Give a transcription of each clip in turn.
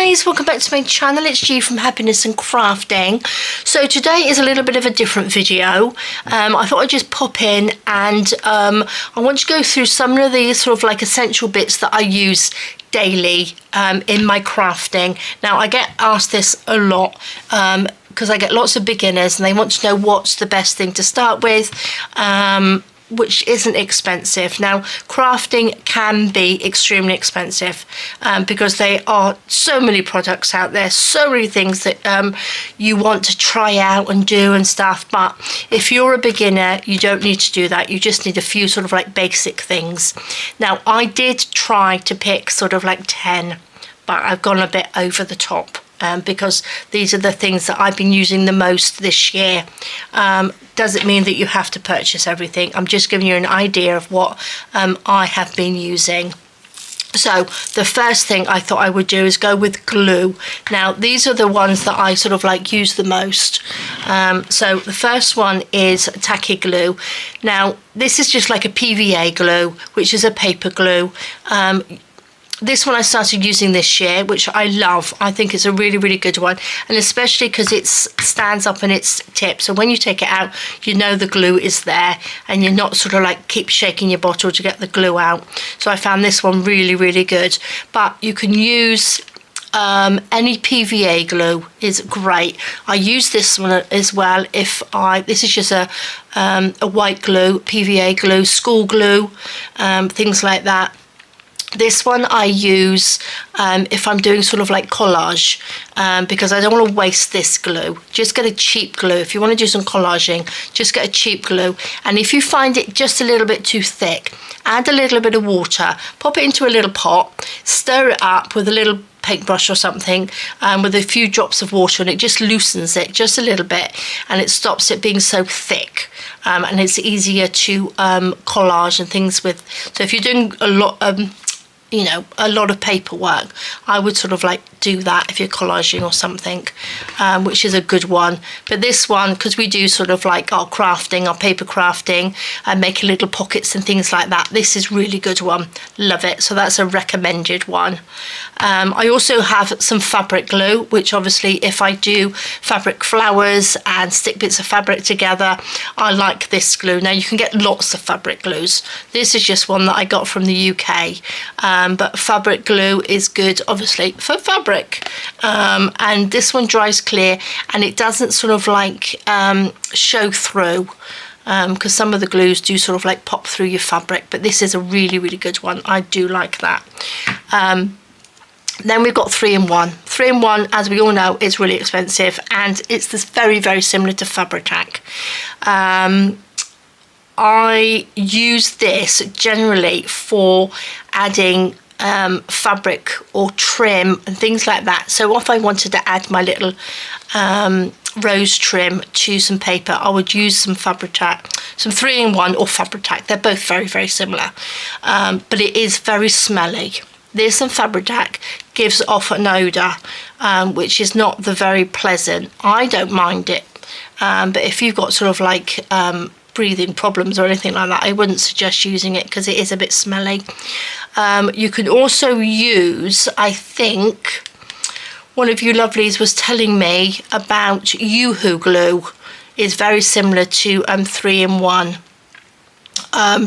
guys, welcome back to my channel. It's G from Happiness and Crafting. So today is a little bit of a different video. I thought I'd just pop in and I want to go through some of these sort of like essential bits that I use daily in my crafting. Now I get asked this a lot because I get lots of beginners and they want to know what's the best thing to start with, which isn't expensive. Now crafting can be extremely expensive because there are so many products out there, so many things that you want to try out and do and stuff. But if you're a beginner, you don't need to do that. You just need a few sort of like basic things. Now I did try to pick sort of like 10, but I've gone a bit over the top because these are the things that I've been using the most this year. Doesn't mean that you have to purchase everything. I'm just giving you an idea of what I have been using. So the first thing I thought I would do is go with glue. Now these are the ones that I sort of like use the most. So the first one is Tacky glue. Now this is just like a PVA glue, which is a paper glue. This one I started using this year, which I love. I think it's a really, really good one. And especially because it stands up on its tip. So when you take it out, you know the glue is there and you're not sort of like keep shaking your bottle to get the glue out. So I found this one really, really good. But you can use any PVA glue is great. I use this one as well this is just a white glue, PVA glue, school glue, things like that. This one I use if I'm doing sort of like collage because I don't want to waste this glue. Just get a cheap glue. If you want to do some collaging, just get a cheap glue. And if you find it just a little bit too thick, add a little bit of water, pop it into a little pot, stir it up with a little paintbrush or something with a few drops of water, and it just loosens it just a little bit and it stops it being so thick. And it's easier to collage and things with. So if you're doing a lot a lot of paperwork, I would sort of like do that if you're collaging or something, which is a good one. But this one, because we do sort of like our crafting, our paper crafting, and making little pockets and things like that, this is really good one. Love it. So that's a recommended one. I also have some fabric glue, which obviously if I do fabric flowers and stick bits of fabric together, I like this glue. Now you can get lots of fabric glues. This is just one that I got from the UK. But fabric glue is good obviously for fabric, and this one dries clear and it doesn't sort of like show through because some of the glues do sort of like pop through your fabric, but this is a really, really good one. I do like that. Then we've got 3-in-1. 3-in-1, as we all know, is really expensive and it's this very, very similar to Fabri-Tac. I use this generally for adding fabric or trim and things like that. So if I wanted to add my little rose trim to some paper, I would use some Fabri-Tac, some 3-in-1 or Fabri-Tac. They're both very, very similar, but it is very smelly. This and Fabri-Tac gives off an odour which is not the very pleasant. I don't mind it, but if you've got sort of like breathing problems or anything like that, I wouldn't suggest using it because it is a bit smelly. You can also use, I think one of you lovelies was telling me about Yoo-hoo glue is very similar to 3-in-1.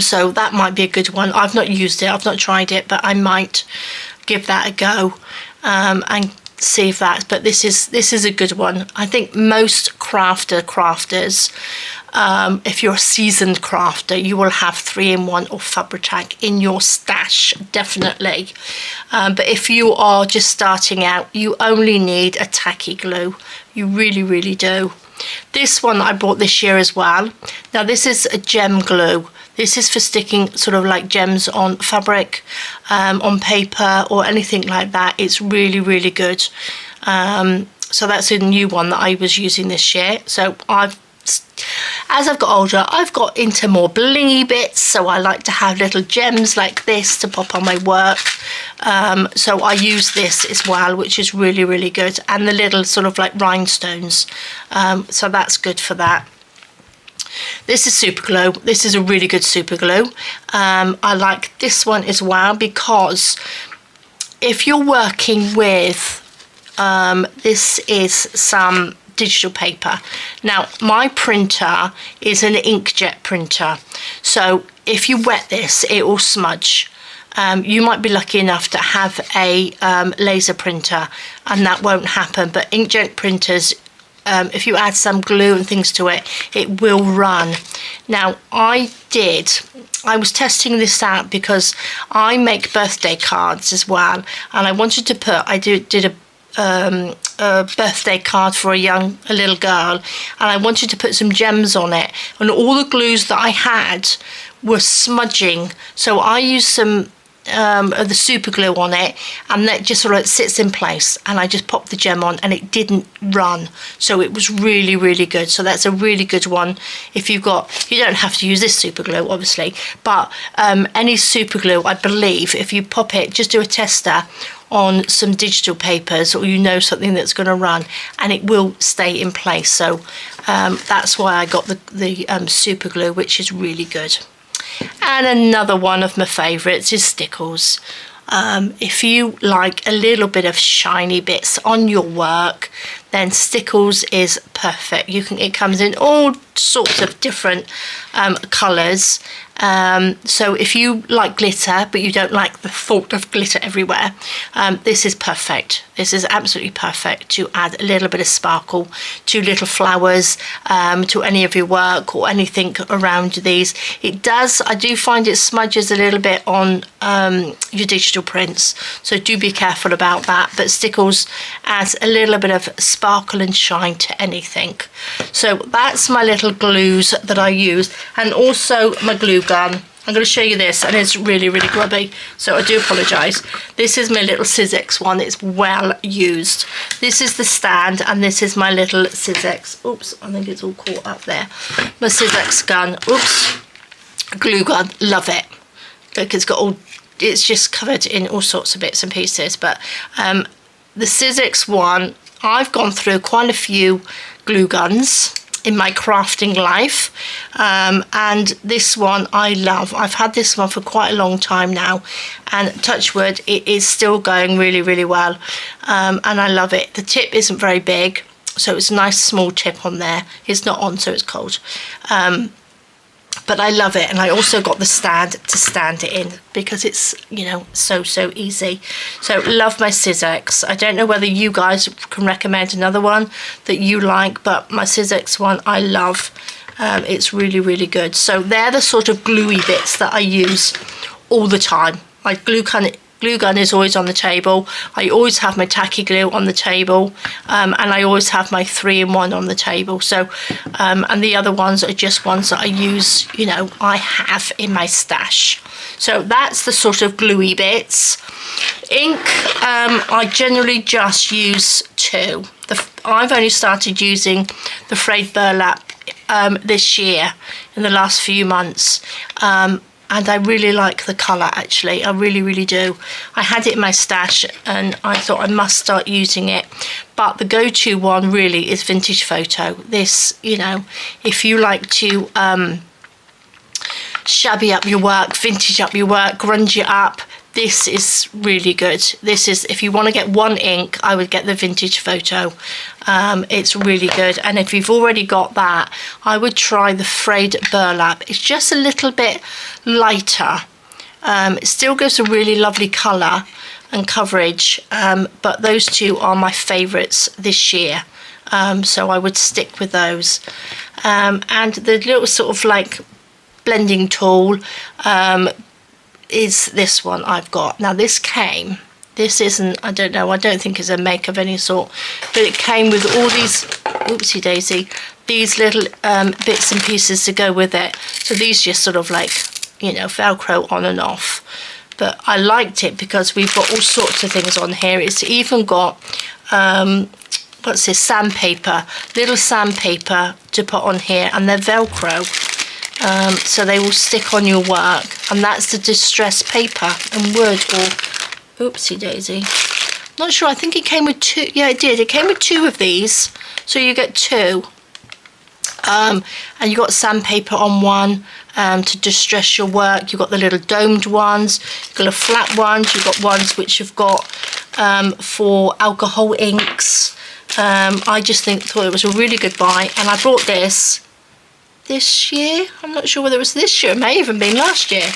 So that might be a good one. I've not used it, I've not tried it, but I might give that a go and see if that. But this is a good one. I think most crafters, if you're a seasoned crafter, you will have 3-in-1 or Fabri-Tac in your stash, definitely. But if you are just starting out, you only need a Tacky glue. You really, really do. This one I bought this year as well. Now this is a gem glue. This is for sticking sort of like gems on fabric, on paper or anything like that. It's really, really good. So that's a new one that I was using this year. So as I've got older, I've got into more blingy bits, so I like to have little gems like this to pop on my work. So I use this as well, which is really, really good, and the little sort of like rhinestones. So that's good for that. This is super glue. This is a really good super glue. I like this one as well because if you're working with this is some digital paper. Now my printer is an inkjet printer, so if you wet this it will smudge. You might be lucky enough to have a laser printer and that won't happen, but inkjet printers, if you add some glue and things to it, it will run. Now I was testing this out because I make birthday cards as well, and I wanted to put, I did a birthday card for a little girl, and I wanted to put some gems on it, and all the glues that I had were smudging, so I used some of the super glue on it, and that just sort of sits in place, and I just popped the gem on and it didn't run, so it was really, really good. So that's a really good one. If you don't have to use this super glue obviously, but any super glue, I believe, if you pop it, just do a tester on some digital papers, or something that's going to run, and it will stay in place. So that's why I got the super glue, which is really good. And another one of my favourites is Stickles. If you like a little bit of shiny bits on your work, then Stickles is perfect. It comes in all sorts of different colours. So if you like glitter but you don't like the thought of glitter everywhere, this is perfect. This is absolutely perfect to add a little bit of sparkle to little flowers, to any of your work or anything around these. I do find it smudges a little bit on your digital prints, so do be careful about that, but Stickles adds a little bit of sparkle and shine to anything. So that's my little glues that I use, and also my glue gun. I'm going to show you this, and it's really, really grubby, so I do apologise. This is my little Sizzix one. It's well used. This is the stand, and this is my little Sizzix. Oops, I think it's all caught up there. My Sizzix gun. Oops. Glue gun. Love it. Look, it's just covered in all sorts of bits and pieces, but the Sizzix one, I've gone through quite a few glue guns in my crafting life, and this one I love. I've had this one for quite a long time now, and touch wood, it is still going really, really well, and I love it. The tip isn't very big, so it's a nice small tip on there. It's not on, so it's cold, but I love it. And I also got the stand to stand it in because it's, so easy. So love my Sizzix. I don't know whether you guys can recommend another one that you like, but my Sizzix one I love. It's really, really good. So they're the sort of gluey bits that I use all the time. My glue gun is always on the table. I always have my tacky glue on the table, and I always have my 3-in-1 on the table. So and the other ones are just ones that I use, I have in my stash. So that's the sort of gluey bits. Ink, I generally just use 2. I've only started using the Frayed Burlap this year, in the last few months, and I really like the colour, actually. I really, really do. I had it in my stash and I thought I must start using it. But the go-to one really is Vintage Photo. This, if you like to shabby up your work, vintage up your work, grunge it up, this is really good. This is, if you want to get one ink, I would get the Vintage Photo. It's really good. And if you've already got that, I would try the Frayed Burlap. It's just a little bit lighter. It still gives a really lovely colour and coverage, but those two are my favourites this year. So I would stick with those. And the little sort of like blending tool is this one I've got. Now this isn't, I don't think it's a make of any sort, but it came with all these, oopsie daisy, these little bits and pieces to go with it. So these just sort of like, Velcro on and off. But I liked it because we've got all sorts of things on here. It's even got, what's this, sandpaper, little sandpaper to put on here, and they're Velcro. So they will stick on your work, and that's the distressed paper and wood, or oopsie daisy, not sure. I think it came with 2. Yeah, it did. It came with 2 of these, so you get 2. And you've got sandpaper on one to distress your work. You've got the little domed ones, you've got the flat ones, you've got ones which you've got for alcohol inks. I just thought it was a really good buy, and I bought this year. I'm not sure whether it was this year, it may even been last year.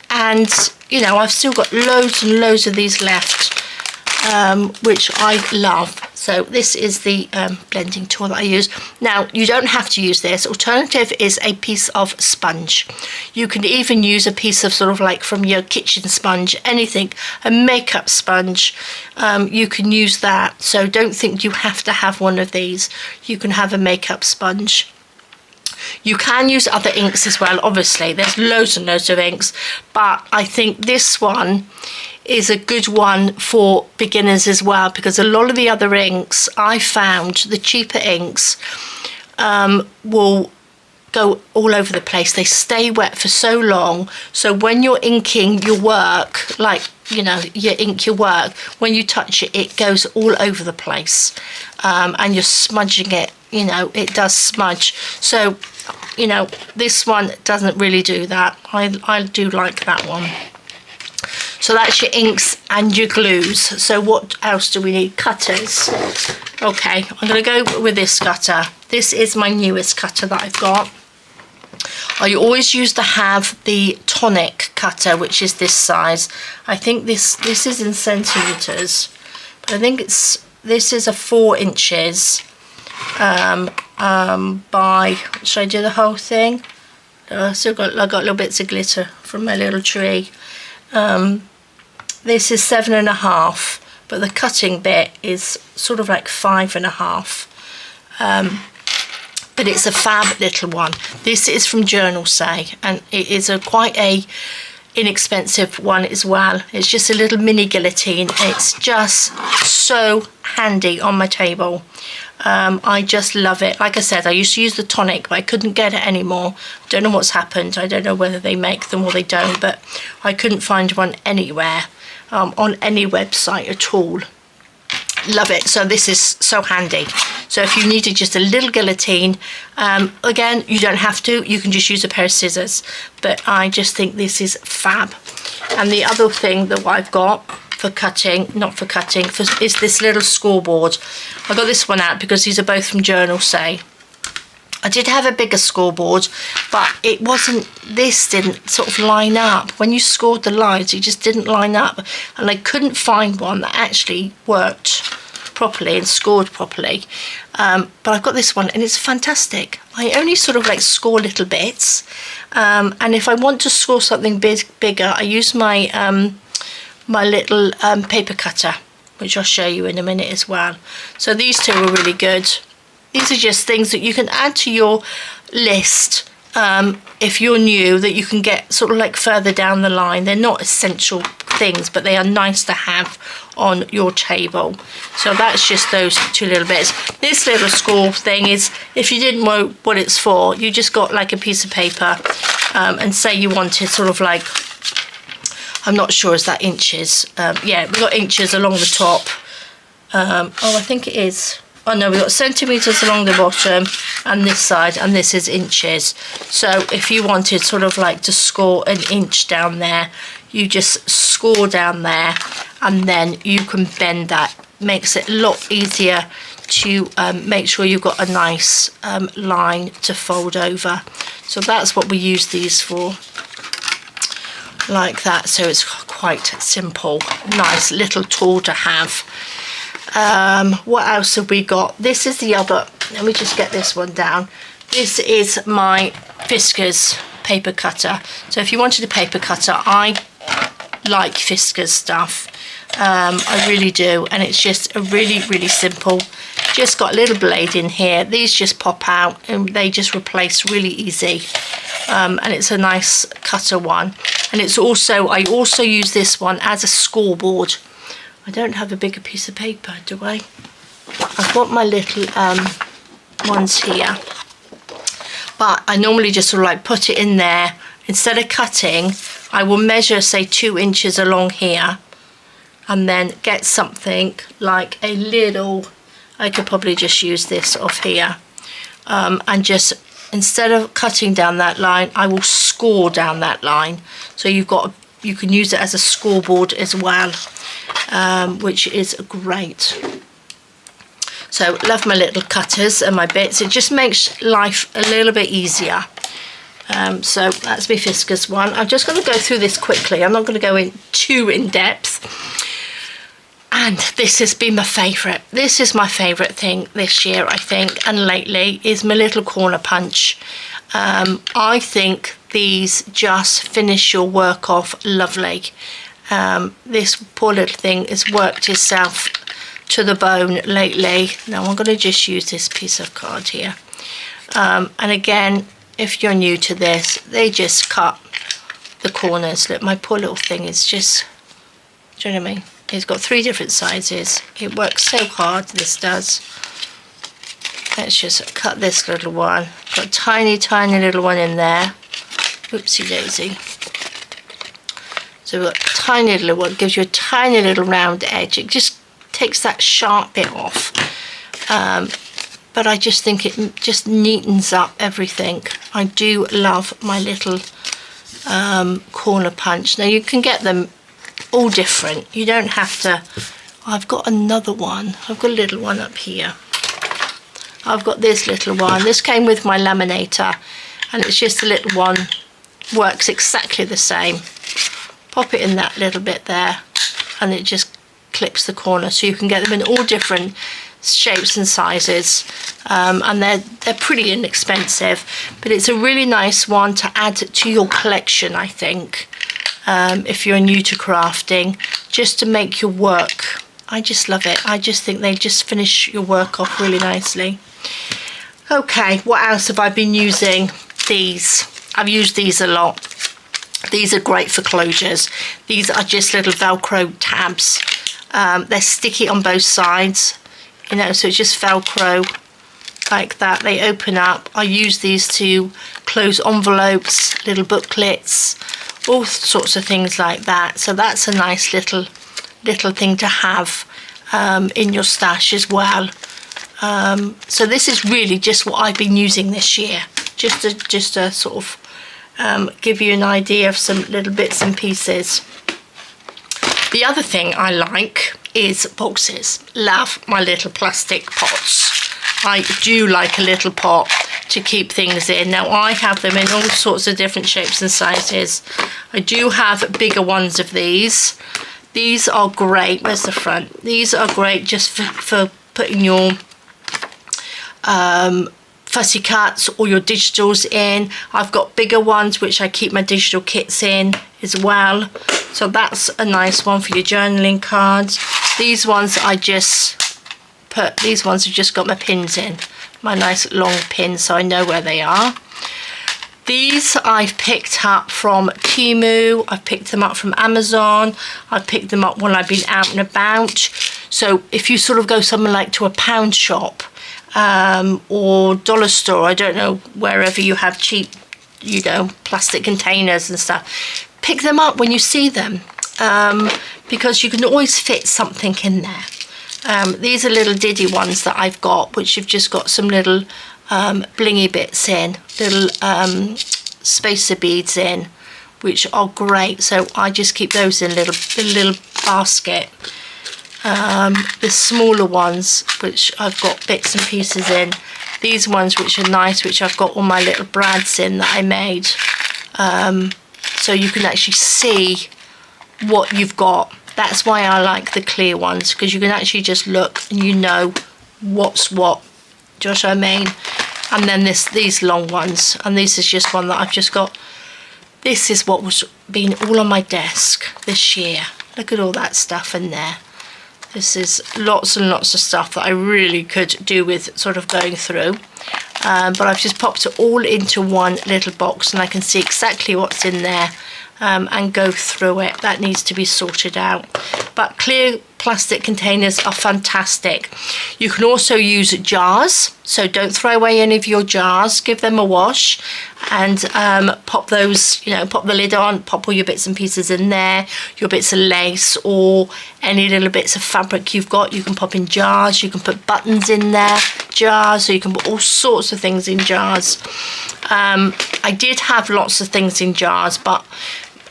And you know, I've still got loads and loads of these left, which I love. So this is the blending tool that I use. Now, you don't have to use this. Alternative is a piece of sponge. You can even use a piece of sort of like from your kitchen sponge, anything, a makeup sponge. You can use that. So don't think you have to have one of these. You can have a makeup sponge. You can use other inks as well, obviously. There's loads and loads of inks, but I think this one is a good one for beginners as well, because a lot of the other inks, I found the cheaper inks will go all over the place. They stay wet for so long, so when you're inking your work, like, you know, you ink your work, when you touch it, it goes all over the place, and you're smudging it, you know, it does smudge. So, you know, this one doesn't really do that. I do like that one. So that's your inks and your glues. So what else do we need? Cutters. Okay, I'm going to go with this cutter. This is my newest cutter that I've got. I always used to have the Tonic cutter, which is this size. I think this is in centimeters, but I think this is a 4 inches by, should I do the whole thing? I got little bits of glitter from my little tree. This is 7.5, but the cutting bit is sort of like 5.5. But it's a fab little one. This is from Journal Say, and it is quite a inexpensive one as well. It's just a little mini guillotine. It's just so handy on my table. I just love it. Like I said, I used to use the Tonic, but I couldn't get it anymore. I don't know what's happened. I don't know whether they make them or they don't, but I couldn't find one anywhere, on any website at all. Love it. So this is so handy. So if you needed just a little guillotine, again, you don't have to. You can just use a pair of scissors. But I just think this is fab. And the other thing that I've got for cutting, not for cutting, is this little scoreboard. I got this one out because these are both from Journal Say. I did have a bigger scoreboard, but it wasn't, this didn't sort of line up. When you scored the lines, it just didn't line up. And I couldn't find one that actually worked properly and scored properly. But I've got this one and it's fantastic. I only sort of like score little bits. And if I want to score something bigger, I use my my little paper cutter, which I'll show you in a minute as well. So these two are really good. These are just things that you can add to your list if you're new, that you can get sort of like further down the line. They're not essential things, but they are nice to have on your table. So that's just those two little bits. This little score thing is, if you didn't know what it's for, you just got like a piece of paper and say you wanted sort of like, I'm not sure, is that inches? Yeah, we've got inches along the top. Oh, I think it is. Oh no, we've got centimetres along the bottom and this side, and this is inches. So if you wanted sort of like to score an inch down there, you just score down there and then you can bend that. Makes it a lot easier to make sure you've got a nice line to fold over. So that's what we use these for, like that. So it's quite simple, nice little tool to have. What else have we got? This is the other, let me just get this one down. This is my Fiskars paper cutter. So if you wanted a paper cutter, I like Fiskars stuff. I really do, and it's just a really simple, just got a little blade in here. These just pop out and they just replace really easy, and it's a nice cutter one. And it's also, I also use this one as a scoreboard. I don't have a bigger piece of paper, do I? I've got my little ones here, but I normally just sort of like put it in there. Instead of cutting, I will measure, say, 2 inches along here, and then get something like a little, I could probably just use this off here, and just, instead of cutting down that line, I will score down that line. So you can use it as a scoreboard as well, which is great. So love my little cutters and my bits. It just makes life a little bit easier. So that's my Fiskars one. I'm just going to go through this quickly. I'm not going to go in too in depth. And this has been my favourite. This is my favourite thing this year, I think, and lately, is my little corner punch. I think these just finish your work off lovely. This poor little thing has worked itself to the bone lately. Now I'm going to just use this piece of card here. And again, if you're new to this, they just cut the corners. Look, my poor little thing is just, do you know what I mean? It's got 3 different sizes. It works so hard, this does. Let's just cut this little one. Got a tiny, tiny little one in there. Oopsie daisy. So we've got a tiny little one, gives you a tiny little round edge. It just takes that sharp bit off. But I just think it just neatens up everything. I do love my little corner punch. Now you can get them all different. You don't have to. I've got another one. I've got a little one up here. I've got this little one. This came with my laminator, and it's just a little one. Works exactly the same. Pop it in that little bit there, and it just clips the corner. So you can get them in all different shapes and sizes, and they're pretty inexpensive. But it's a really nice one to add to your collection, I think. If you're new to crafting, just to make your work. I just love it. I just think they just finish your work off really nicely. Okay, what else have I been using? These. I've used these a lot. These are great for closures. These are just little Velcro tabs. They're sticky on both sides, you know, so it's just Velcro like that. They open up. I use these to close envelopes, little booklets, all sorts of things like that. So that's a nice little thing to have in your stash as well. So this is really just what I've been using this year, just to sort of give you an idea of some little bits and pieces. The other thing I like is boxes. Love my little plastic pots. I do like a little pot to keep things in. Now I have them in all sorts of different shapes and sizes. I do have bigger ones of these. These are great. Where's the front? These are great just for putting your fussy cuts or your digitals in. I've got bigger ones which I keep my digital kits in as well. So that's a nice one for your journaling cards. These ones I just put, these ones have just got my pins in. My nice long pins, so I know where they are. These I've picked up from Temu, I've picked them up from Amazon, I've picked them up when I've been out and about. So if you sort of go somewhere like to a pound shop or dollar store, I don't know, wherever you have cheap, you know, plastic containers and stuff, pick them up when you see them, because you can always fit something in there. These are little diddy ones that I've got, which have just got some little blingy bits in, little spacer beads in, which are great. So I just keep those in a little basket. The smaller ones, which I've got bits and pieces in. These ones which are nice, which I've got all my little brads in that I made. So you can actually see what you've got. That's why I like the clear ones, because you can actually just look and you know what's what. Do you know what I mean? And then these long ones, and this is just one that I've just got. This is what was been all on my desk this year. Look at all that stuff in there. This is lots and lots of stuff that I really could do with sort of going through. But I've just popped it all into one little box, and I can see exactly what's in there and go through it. That needs to be sorted out. But clear plastic containers are fantastic. You can also use jars, so don't throw away any of your jars. Give them a wash and pop those, you know, pop the lid on, pop all your bits and pieces in there, your bits of lace or any little bits of fabric you've got. You can pop in jars, you can put buttons in there, jars, so you can put all sorts of things in jars. I did have lots of things in jars, but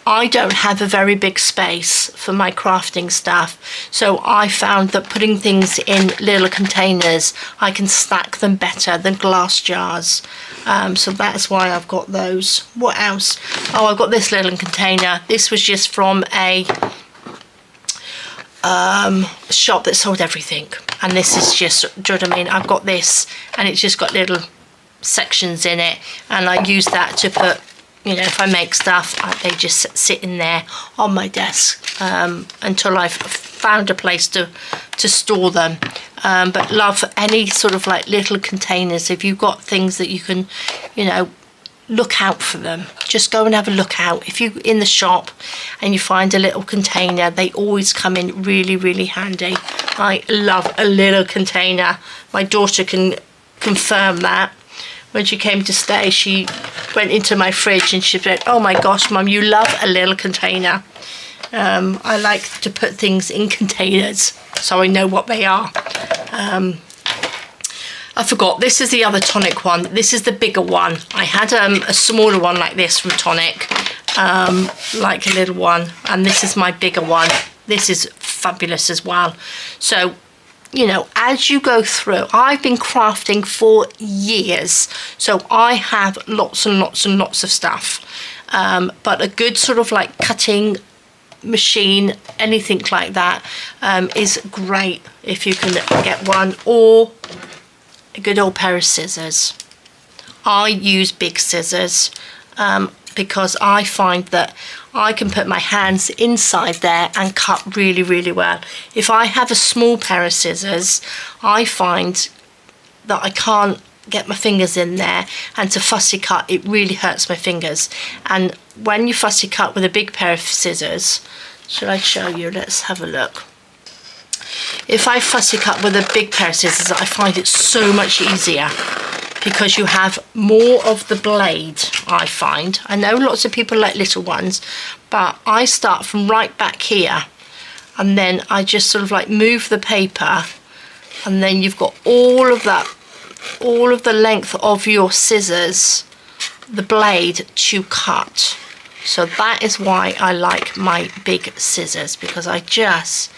I don't have a very big space for my crafting stuff, so I found that putting things in little containers, I can stack them better than glass jars. So that's why I've got those. What else? Oh, I've got this little container. This was just from a shop that sold everything, and this is just, do you know what I mean? I've got this, and it's just got little sections in it, and I use that to put, you know, if I make stuff, they just sit in there on my desk until I've found a place to store them. But love any sort of like little containers. If you've got things that you can, you know, look out for them. Just go and have a look out. If you're in the shop and you find a little container, they always come in really, really handy. I love a little container. My daughter can confirm that. When she came to stay, she went into my fridge and she said, "Oh my gosh, Mum, you love a little container." I like to put things in containers so I know what they are. I forgot, this is the other Tonic one. This is the bigger one. I had a smaller one like this from Tonic, like a little one, and this is my bigger one. This is fabulous as well. So, you know, as you go through, I've been crafting for years, so I have lots and lots and lots of stuff. But a good sort of like cutting machine, anything like that, is great if you can get one, or a good old pair of scissors. I use big scissors because I find that I can put my hands inside there and cut really, really well. If I have a small pair of scissors, I find that I can't get my fingers in there, and to fussy cut, it really hurts my fingers. And when you fussy cut with a big pair of scissors, should I show you? Let's have a look. If I fussy cut with a big pair of scissors, I find it so much easier because you have more of the blade, I find. I know lots of people like little ones, but I start from right back here, and then I just sort of like move the paper, and then you've got all of that, all of the length of your scissors, the blade to cut. So that is why I like my big scissors, because I just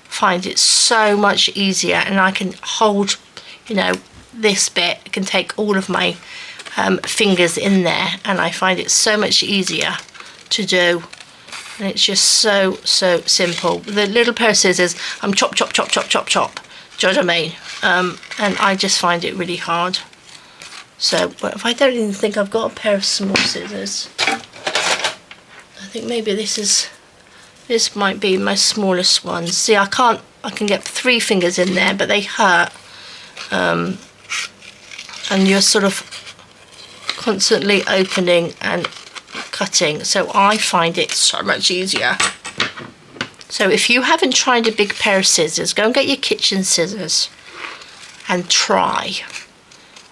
find it so much easier, and I can hold, you know, this bit, I can take all of my fingers in there, and I find it so much easier to do, and it's just so simple. The little pair of scissors, I'm chop chop chop chop chop chop, do you know what I mean? And I just find it really hard. So, but if I don't even think I've got a pair of small scissors, I think maybe this might be my smallest one. See, I can get 3 fingers in there, but they hurt. And you're sort of constantly opening and cutting, so I find it so much easier. So if you haven't tried a big pair of scissors, go and get your kitchen scissors and try,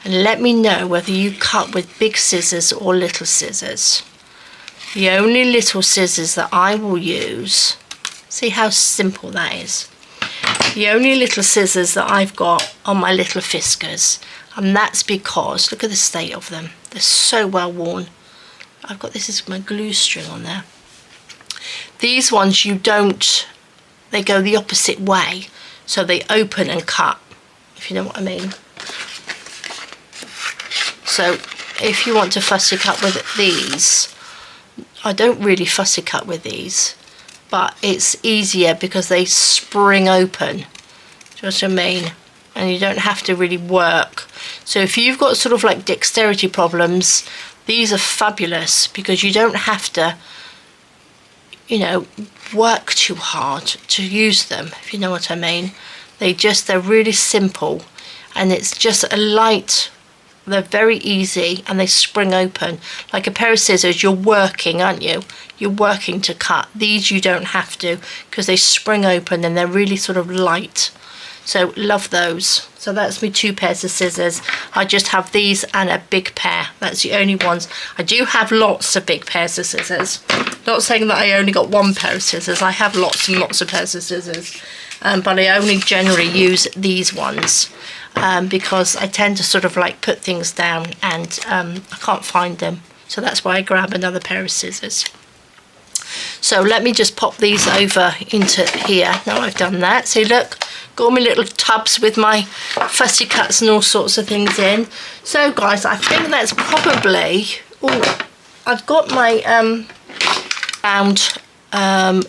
and let me know whether you cut with big scissors or little scissors. The only little scissors that I will use, see how simple that is. The only little scissors that I've got are my little Fiskars, and that's because, look at the state of them. They're so well worn. I've got, this is my glue string on there. These ones you don't, they go the opposite way, so they open and cut, if you know what I mean. So if you want to fussy cut with these, I don't really fussy cut with these, but it's easier because they spring open. Do you know what I mean? And you don't have to really work. So if you've got sort of like dexterity problems, these are fabulous because you don't have to, you know, work too hard to use them, if you know what I mean. They're really simple, and it's just a light, they're very easy, and they spring open. Like a pair of scissors, you're working, aren't you? You're working to cut. These you don't have to, because they spring open and they're really sort of light. So love those. So that's me 2 pairs of scissors. I just have these and a big pair. That's the only ones. I do have lots of big pairs of scissors. Not saying that I only got 1 pair of scissors. I have lots and lots of pairs of scissors. But I only generally use these ones because I tend to sort of like put things down and I can't find them. So that's why I grab another pair of scissors. So let me just pop these over into here. Now I've done that. So look, got all my little tubs with my fussy cuts and all sorts of things in. So guys, I think that's probably, oh, I've got my round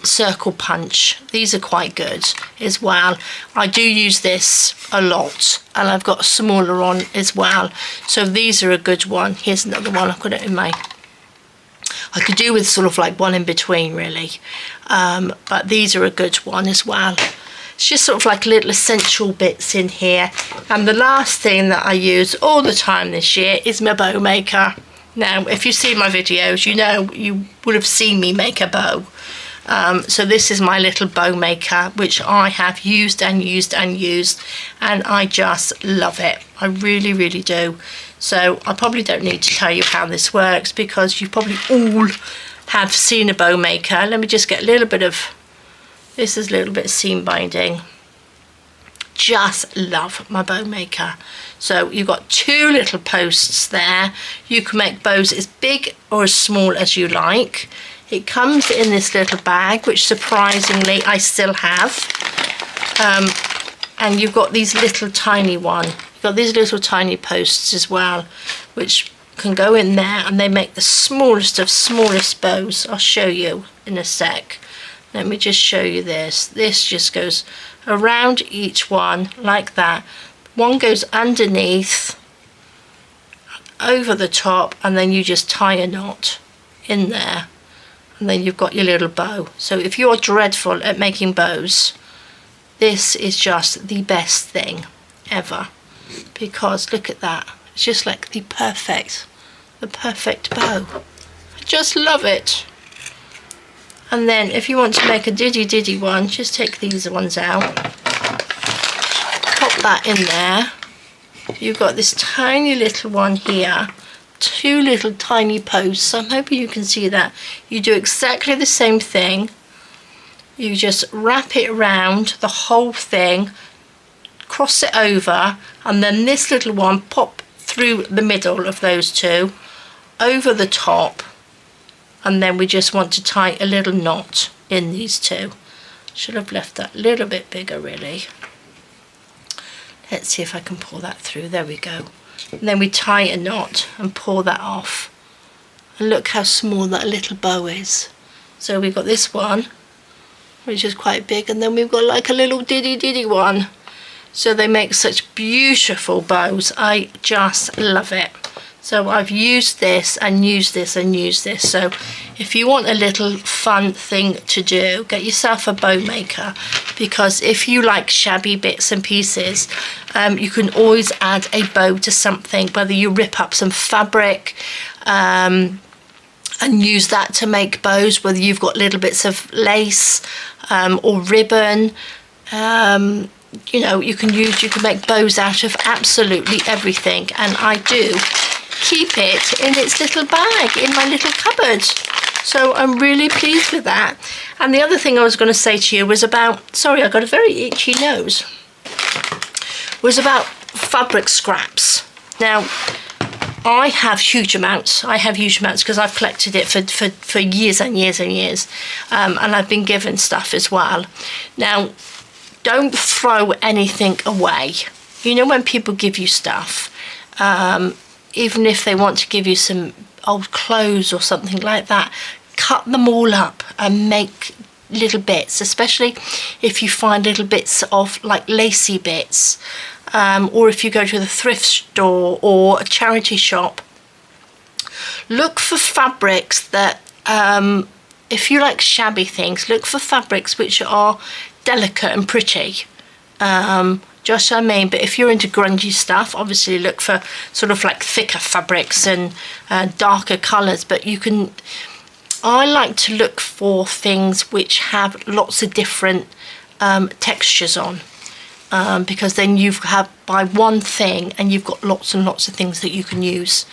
circle punch. These are quite good as well. I do use this a lot, and I've got a smaller on as well. So these are a good one. Here's another one. I've got it in my, I could do with sort of like one in between really, but these are a good one as well. It's just sort of like little essential bits in here. And the last thing that I use all the time this year is my bow maker. Now if you see my videos, you know you would have seen me make a bow. So this is my little bow maker, which I have used and used and used, and I just love it. I really, really do. So I probably don't need to tell you how this works because you probably all have seen a bow maker. Let me just get a little bit of, this is a little bit of seam binding. Just love my bow maker. So you've got 2 little posts there. You can make bows as big or as small as you like. It comes in this little bag, which surprisingly I still have. And you've got these little tiny one. You've got these little tiny posts as well, which can go in there, and they make the smallest of smallest bows. I'll show you in a sec. Let me just show you this. This just goes around each one like that. One goes underneath, over the top, and then you just tie a knot in there. And then you've got your little bow. So if you're dreadful at making bows, this is just the best thing ever, because look at that. It's just like the perfect bow. I just love it. And then if you want to make a diddy one, just take these ones out, pop that in there. You've got this tiny little one here, 2 little tiny posts. I'm hoping you can see that. You do exactly the same thing. You just wrap it around the whole thing, cross it over, and then this little one pop through the middle of those 2 over the top, and then we just want to tie a little knot in these 2. Should have left that a little bit bigger really. Let's see if I can pull that through. There we go. And then we tie a knot and pull that off. And look how small that little bow is. So we've got this one, which is quite big, and then we've got like a little diddy one. So they make such beautiful bows. I just love it. So I've used this and used this and used this. So if you want a little fun thing to do, get yourself a bow maker, because if you like shabby bits and pieces, you can always add a bow to something, whether you rip up some fabric and use that to make bows, whether you've got little bits of lace or ribbon. You know, you can make bows out of absolutely everything, and I do keep it in its little bag in my little cupboard. So I'm really pleased with that. And the other thing I was going to say to you was about, sorry, I got a very itchy nose, was about fabric scraps. Now, I have huge amounts. Because I've collected it for years and years and years. And I've been given stuff as well. Now, don't throw anything away. You know, when people give you stuff, even if they want to give you some old clothes or something like that, cut them all up and make little bits, especially if you find little bits of like lacy bits, or if you go to the thrift store or a charity shop. Look for fabrics that, if you like shabby things, look for fabrics which are delicate and pretty. Just what I mean, but if you're into grungy stuff, obviously look for sort of like thicker fabrics and darker colours. But you can, I like to look for things which have lots of different textures on. because then you've had by one thing and you've got lots and lots of things that you can use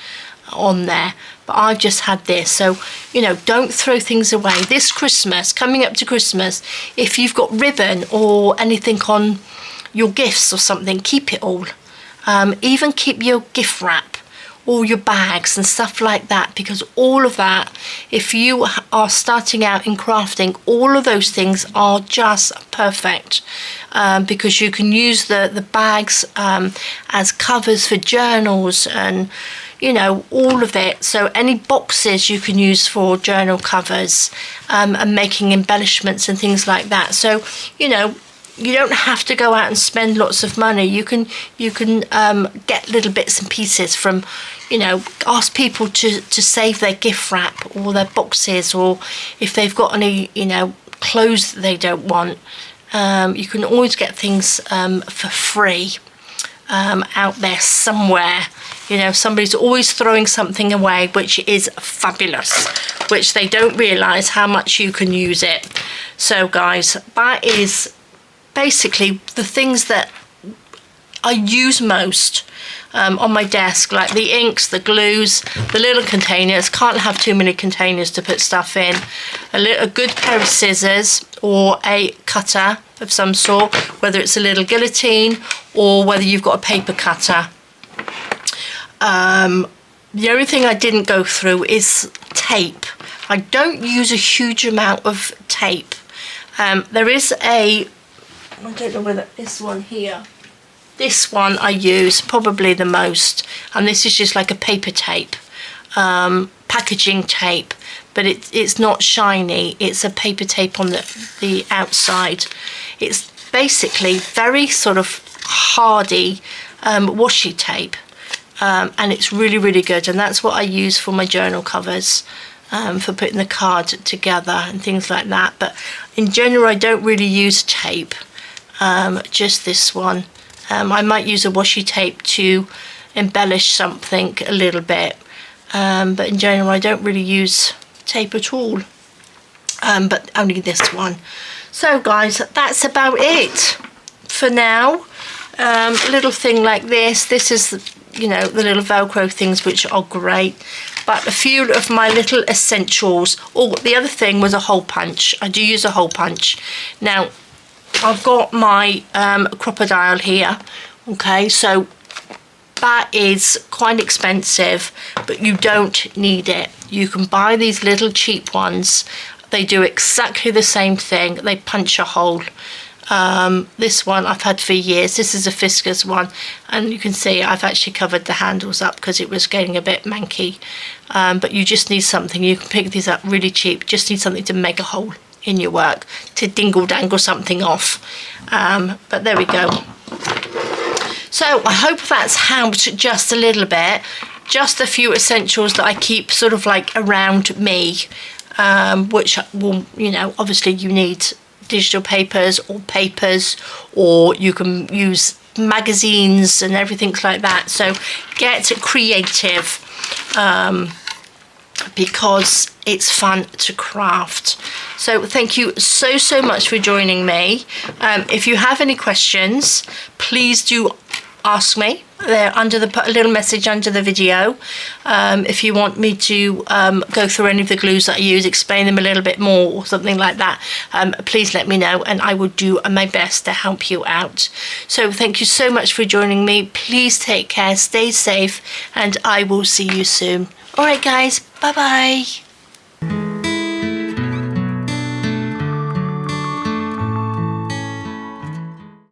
on there. But I've just had this, so you know, don't throw things away. This Christmas, coming up to Christmas, if you've got ribbon or anything on your gifts or something, keep it all. Even keep your gift wrap, all your bags and stuff like that, because all of that, if you are starting out in crafting, all of those things are just perfect, because you can use the bags as covers for journals and you know, all of it. So any boxes you can use for journal covers, and making embellishments and things like that. So you know, you don't have to go out and spend lots of money. You can get little bits and pieces from, you know, ask people to save their gift wrap or their boxes, or if they've got any, you know, clothes that they don't want. You can always get things for free out there somewhere. You know, somebody's always throwing something away, which is fabulous, which they don't realise how much you can use it. So guys, that is basically the things that I use most on my desk, like the inks, the glues, the little containers. Can't have too many containers to put stuff in. A good pair of scissors or a cutter of some sort, whether it's a little guillotine or whether you've got a paper cutter. The only thing I didn't go through is tape. I don't use a huge amount of tape. There is I don't know whether this one here, this one I use probably the most, and this is just like a paper tape, packaging tape, but it's not shiny. It's a paper tape on the outside. It's basically very sort of hardy washi tape, and it's really, really good, and that's what I use for my journal covers, for putting the card together and things like that. But in general, I don't really use tape. Just this one. I might use a washi tape to embellish something a little bit, but in general I don't really use tape at all, but only this one. So guys, that's about it for now. A little thing like this is, you know, the little Velcro things, which are great, but a few of my little essentials. Oh, the other thing was a hole punch. I do use a hole punch. Now I've got my Crop-A-Dile here, okay, so that is quite expensive, but you don't need it. You can buy these little cheap ones. They do exactly the same thing. They punch a hole. This one I've had for years. This is a Fiskars one, and you can see I've actually covered the handles up because it was getting a bit manky, but you just need something. You can pick these up really cheap. Just need something to make a hole in your work, to dingle dangle something off. But there we go. So I hope that's helped just a little bit. Just a few essentials that I keep sort of like around me, which will, you know, obviously you need digital papers, or you can use magazines and everything like that. So get creative, because it's fun to craft. So thank you so much for joining me. If you have any questions, please do ask me. They're under a little message under the video. If you want me to go through any of the glues that I use, explain them a little bit more or something like that, please let me know, and I will do my best to help you out. So thank you so much for joining me. Please take care, stay safe, and I will see you soon. All right guys, bye bye.